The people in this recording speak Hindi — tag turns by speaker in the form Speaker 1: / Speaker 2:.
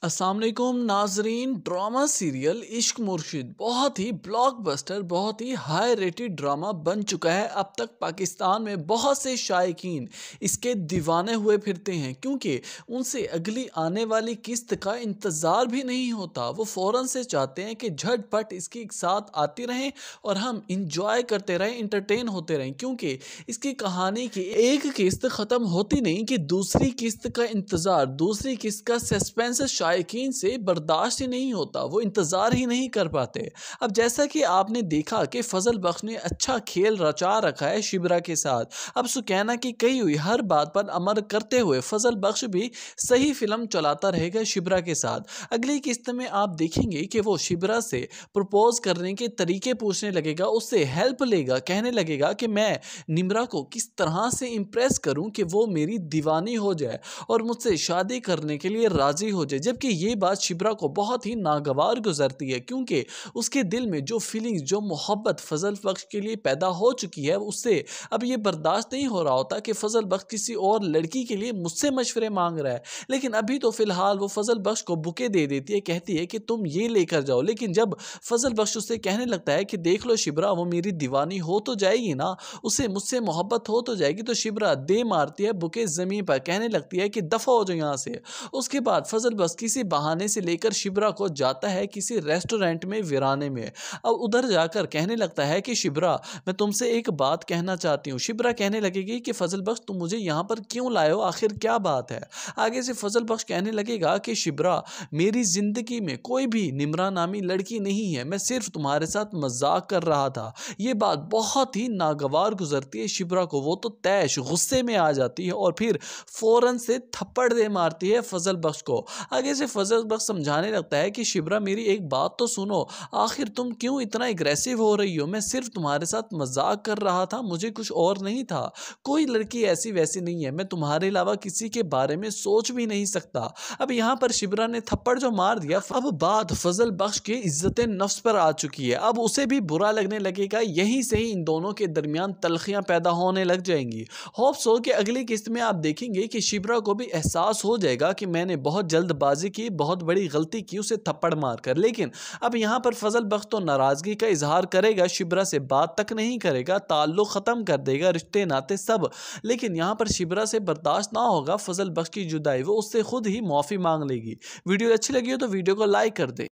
Speaker 1: अस्सलाम वालेकुम नाजरीन। ड्रामा सीरियल इश्क मुर्शिद बहुत ही ब्लॉकबस्टर, बहुत ही हाई रेटेड ड्रामा बन चुका है। अब तक पाकिस्तान में बहुत से शायकीन इसके दीवाने हुए फिरते हैं, क्योंकि उनसे अगली आने वाली किस्त का इंतज़ार भी नहीं होता। वो फ़ौरन से चाहते हैं कि झटपट इसकी एक साथ आती रहें और हम इंजॉय करते रहें, इंटरटेन होते रहें, क्योंकि इसकी कहानी की एक किस्त ख़त्म होती नहीं कि दूसरी किस्त का इंतज़ार, दूसरी किस्त का सस्पेंस शायकीन से बर्दाश्त ही नहीं होता। वो इंतज़ार ही नहीं कर पाते। अब जैसा कि आपने देखा कि फजल बख्श ने अच्छा खेल रचा रखा है शिब्रा के साथ। अब सुकैना की कही हुई हर बात पर अमल करते हुए फजल बख्श भी सही फिल्म चलाता रहेगा शिब्रा के साथ। अगली किस्त में आप देखेंगे कि वो शिब्रा से प्रपोज करने के तरीके पूछने लगेगा, उससे हेल्प लेगा, कहने लगेगा कि मैं निम्रा को किस तरह से इम्प्रेस करूं कि वो मेरी दीवानी हो जाए और मुझसे शादी करने के लिए राजी हो जाए। जबकि ये बात शिब्रा को बहुत ही नागवार गुजरती है, क्योंकि उसके दिल में जो फीलिंग्स, जो मोहब्बत फजल बख्श के लिए पैदा हो चुकी है, उससे अब ये बर्दाश्त नहीं हो रहा होता कि फजल बख्श किसी और लड़की के लिए मुझसे मशवरे मांग रहा है। लेकिन अभी तो फिलहाल वो फजल बख्श को बुके दे देती है, कहती है कि तुम ये लेकर जाओ। लेकिन जब फजल बख्श उससे कहने लगता है कि देख लो शिब्रा, वो मेरी दीवानी हो तो जाएगी ना, उसे मुझसे मोहब्बत हो तो जाएगी, तो शिब्रा दे मारती है बुके ज़मीन पर, कहने लगती है कि दफ़ा हो जाओ यहाँ से। उसके बाद फजल बख्श किसी बहाने से लेकर शिब्रा को जाता है किसी रेस्टोरेंट में, वीराने में। अब उधर जाकर कहने लगता है कि शिब्रा, मैं तुमसे एक बात कहना चाहती हूँ। शिब्रा कहने लगेगी कि फजल बख्श, तुम मुझे यहाँ पर क्यों लाए हो, आखिर क्या बात है। आगे से फजल बख्श कहने लगेगा कि शिब्रा, मेरी जिंदगी में कोई भी निम्रा नामी लड़की नहीं है, मैं सिर्फ तुम्हारे साथ मजाक कर रहा था। ये बात बहुत ही नागवार गुजरती है शिब्रा को। वो तो तैश गुस्से में आ जाती है और फिर फौरन से थप्पड़ दे मारती है फजल बख्श को। आगे से फजल बख्श समझाने लगता है कि शिब्रा, मेरी एक बात तो सुनो, आखिर तुम क्यों इतना एग्रेसिव हो रही हो, मैं सिर्फ तुम्हारे साथ मजाक कर रहा था, मुझे कुछ और नहीं था। कोई लड़की ऐसी वैसी नहीं है, मैं तुम्हारे अलावा किसी के बारे में सोच भी नहीं सकता। अब यहाँ पर शिब्रा ने थप्पड़ जो मार दिया, अब बात फजल बख्श की इज्जत नफ्स पर आ चुकी है। अब उसे भी बुरा लगने लगेगा, यहीं से ही इन दोनों के दरमियान तलखियां पैदा होने लग जाएंगी। होप सो कि अगली किस्त में आप देखेंगे कि शिब्रा को भी एहसास हो जाएगा कि मैंने बहुत जल्दबाजी की, बहुत बड़ी गलती की उसे थप्पड़ मारकर। लेकिन अब यहाँ पर फजल बख्श तो नाराजगी का इजहार करेगा, शिब्रा से बात तक नहीं करेगा, ताल्लुक ख़त्म कर देगा, रिश्ते नाते सब। लेकिन यहाँ पर शिब्रा से बर्दाश्त ना होगा फजल बख्श की जुदाई, वो उससे खुद ही माफ़ी मांग लेगी। वीडियो अच्छी लगी हो तो वीडियो को लाइक कर दे।